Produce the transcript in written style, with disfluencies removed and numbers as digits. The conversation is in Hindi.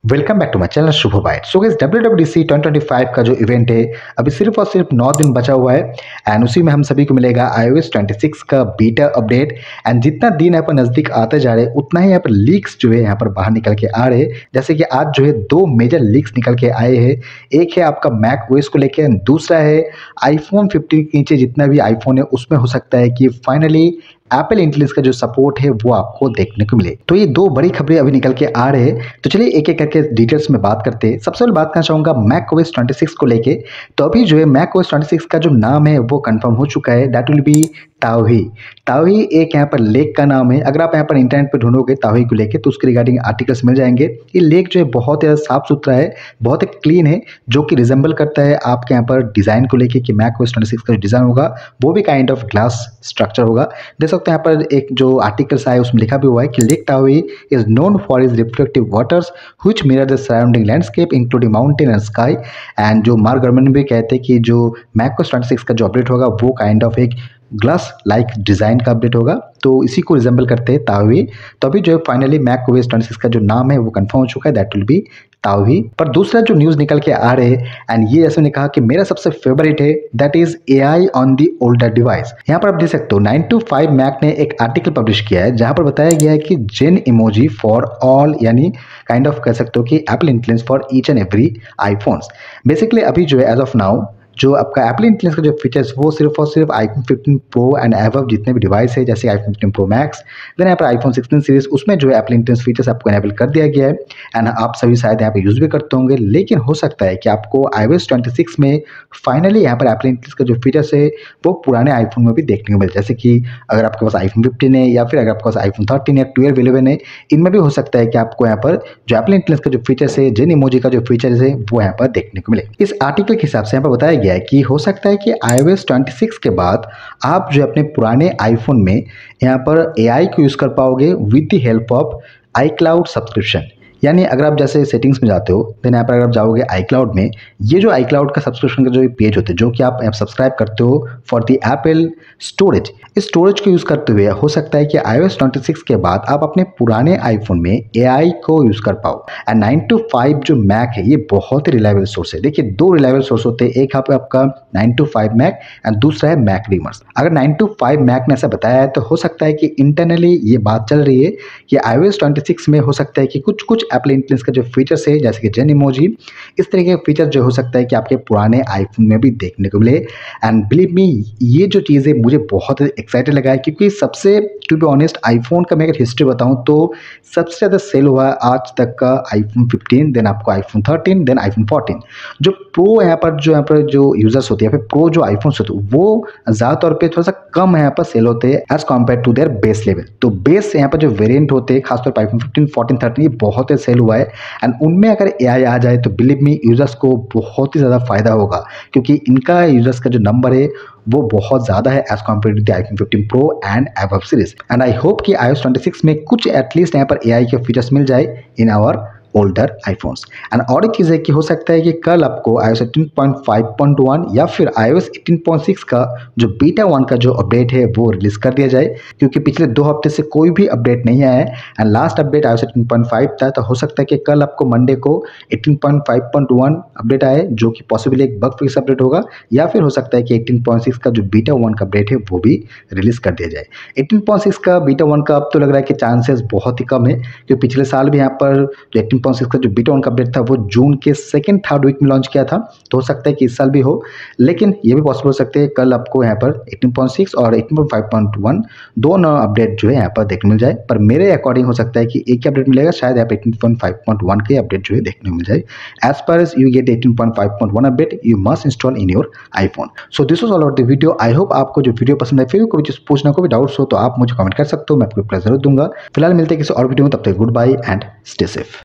Welcome back to my channel Shubh byte. So guys WWDC 2025 का जो इवेंट है अभी सिर्फ और सिर्फ 9 दिन बचा हुआ है एंड उसी में हम सभी को मिलेगा iOS 26 का बीटा अपडेट। एंड जितना दिन यहाँ पर नज़दीक आते जा रहे हैं उतना ही यहाँ पर लीक्स जो है यहाँ पर बाहर निकल के आ रहे हैं। जैसे कि आज जो है 2 मेजर लीक्स निकल के आए हैं। एक है आपका मैक ओएस को लेकर, दूसरा है iPhone 15 के नीचे जितना भी आईफोन है उसमें हो सकता है कि फाइनली एप्पल इंटेलिजेंस का जो सपोर्ट है वो आपको देखने को मिले। तो ये 2 बड़ी खबरें अभी निकल के आ रहे हैं, तो चलिए एक एक करके डिटेल्स में बात करते हैं। सबसे पहले बात करना चाहूंगा मैक ओएस 26 को लेके। तो अभी जो है मैक ओएस 26 का जो नाम है वो कंफर्म हो चुका है, दैट विल बी ताओही। ताओही एक यहाँ पर लेक का नाम है। अगर आप यहाँ पर इंटरनेट पर ढूंढोगे ताओही को लेके तो उसके रिगार्डिंग आर्टिकल्स मिल जाएंगे। ये लेक जो है बहुत ज़्यादा साफ सुथरा है, बहुत ही क्लीन है, जो कि रिजेंबल करता है आपके यहाँ पर डिज़ाइन को लेके कि मैक ओएस 26 का जो डिज़ाइन होगा वो भी काइंड ऑफ ग्लास स्ट्रक्चर होगा। देख सकते हैं यहाँ पर एक जो आर्टिकल्स आए उसमें लिखा भी हुआ है कि lake Tahoe is known for its reflective waters which mirror the surrounding landscape including mountain and sky. And जो मार्क गरमन भी कहते हैं कि जो मैक ओएस 26 का जो अपडेट होगा वो काइंड ऑफ एक ग्लास लाइक डिज़ाइन का अपडेट होगा, तो इसी को रिजेंबल करते हैं ताओही। तो अभी जो है फाइनली मैक ओएस 26 का जो नाम है वो कंफर्म हो चुका है, दैट विल बी ताओही। पर दूसरा जो न्यूज़ निकल के आ रहे हैं एंड ये जैसे मैंने कहा कि मेरा सबसे फेवरेट है, that is AI on the older device. यहाँ पर आप देख सकते हो 9to5 मैक ने एक आर्टिकल पब्लिश किया है जहाँ पर बताया गया है कि जेन इमोजी फॉर ऑल, यानी काइंड ऑफ कह सकते हो कि Apple intelligence for each and every iPhones. Basically अभी जो है एज ऑफ नाउ जो आपका एप्पल इंटेलिजेंस का जो फीचर्स वो सिर्फ और सिर्फ iPhone 15 Pro एंड एबव जितने भी डिवाइस है, जैसे iPhone 15 Pro Max, देन यहाँ पर iPhone 16 सीरीज, उसमें जो है एप्पल इंटेलिजेंस फीचर्स आपको एनेबल कर दिया गया है एंड आप सभी शायद यहाँ पे यूज़ भी करते होंगे। लेकिन हो सकता है कि आपको iOS 26 में फाइनली यहाँ पर एप्पल इंटेलिजेंस का जो फीचर्स है वो पुराने आईफोन में भी देखने को मिले। जैसे कि अगर आपके पास iPhone 15 है या फिर अगर आपके पास iPhone 13 या 12, 11 है, इनमें भी हो सकता है कि आपको यहाँ पर जो एप्पल इंटेलिजेंस का जो फीचर्स है, जेन इमोजी का जो फीचर्स है वो यहाँ पर देखने को मिले। इस आर्टिकल के हिसाब से यहाँ पर बताया गया है कि हो सकता है कि iOS 26 के बाद आप जो अपने पुराने आईफोन में यहाँ पर AI को यूज़ कर पाओगे with the help of iCloud subscription. यानी अगर आप जैसे सेटिंग्स में जाते हो देन यहाँ पर अगर आप जाओगे iCloud में, ये जो iCloud का सब्सक्रिप्शन का जो पेज होते हैं जो कि आप सब्सक्राइब करते हो फॉर द एप्पल स्टोरेज, इस स्टोरेज को यूज़ करते हुए हो सकता है कि iOS 26 के बाद आप अपने पुराने आईफोन में AI को यूज़ कर पाओ। एंड 9to5 जो मैक है ये बहुत ही रिलायबल सोर्स है। देखिए 2 रिलायबल सोर्स होते हैं, एक यहाँ पे आपका 9to5 मैक एंड दूसरा है मैक रीमर्स। अगर 9to5 मैक ने ऐसा बताया है तो हो सकता है कि इंटरनली ये बात चल रही है कि iOS 26 में हो सकता है कि कुछ एप्पल इंटेलिजेंस का जो फीचर्स है जैसे कि जेन इमोजी, इस तरह के फीचर जो हो सकता है कि आपके पुराने आईफोन में भी देखने को मिले। एंड बिलीव मी ये जो चीज़ है मुझे बहुत एक्साइटेड लगा है, क्योंकि सबसे टू बी ऑनेस्ट आईफोन का मैं अगर हिस्ट्री बताऊं तो सबसे ज़्यादा सेल हुआ है आज तक का iPhone 15, देन आपको iPhone 13, देन iPhone 14। जो प्रो यहाँ पर जो यूजर्स होते हैं या फिर प्रो जो आईफोन्स होते हैं वो ज़्यादातौर पे थोड़ा सा कम यहाँ पर सेल होते हैं as compared to their base level. तो बेस यहाँ पर जो वेरिएंट होते हैं खासतौर पर iPhone 15, 14, 13 ये बहुत ही सेल हुआ है। एंड उनमें अगर AI आ जाए तो बिलीव मी यूजर्स को बहुत ही ज़्यादा फायदा होगा, क्योंकि इनका यूजर्स का जो नंबर है वो बहुत ज़्यादा है as compared to the iPhone 15 Pro and above series. And I hope कि iOS 26 में कुछ एटलीस्ट यहाँ पर AI के फीचर्स मिल जाए in our older iPhones. And और एक चीज़ है कि हो सकता है कि कल आपको iOS 18.5.1 या फिर iOS 18.6 का जो बीटा 1 का जो अपडेट है वो रिलीज कर दिया जाए, क्योंकि पिछले 2 हफ्ते से कोई भी अपडेट नहीं आया है एंड लास्ट अपडेट iOS 18.5 था। तो हो सकता है कि कल आपको मंडे को 18.5.1 अपडेट आए जो कि पॉसिबली एक बग फिक्स अपडेट होगा, या फिर हो सकता है कि 18.6 का जो बीटा 1 का अपडेट है वो भी रिलीज कर दिया जाए। 18.6 का बीटा 1 का अब तो लग रहा है कि चांसेस बहुत ही कम है, क्योंकि पिछले साल भी यहाँ पर जो 18.6 का जो बीटा 1 का अपडेट था वो जून के 2nd 3rd वीक में लॉन्च किया था। तो हो सकता है कि इस साल भी हो, लेकिन ये भी पॉसिबल हो सकते हैं कल आपको यहाँ पर 18.6 और 18.5.1 दोनों अपडेट जो है यहाँ पर देखने मिल जाए। पर मेरे अकॉर्डिंग हो सकता है कि एक ही अपडेट मिलेगा, शायद यहाँ पर 18.5.1 के अपडेट जो है देखने मिल जाए। As per as you get 18.5.1 update you must install in your iPhone. So this was all about the video. I hope आपको जो वीडियो पसंद है, फिर कोई चीज़ पूछना कोई डाउट्स हो तो आप मुझे कमेंट कर सकते हो, मैं आपको रिप्लाई जरूर दूंगा। फिलहाल मिलते हैं किसी और वीडियो में, तब तक good bye and stay safe.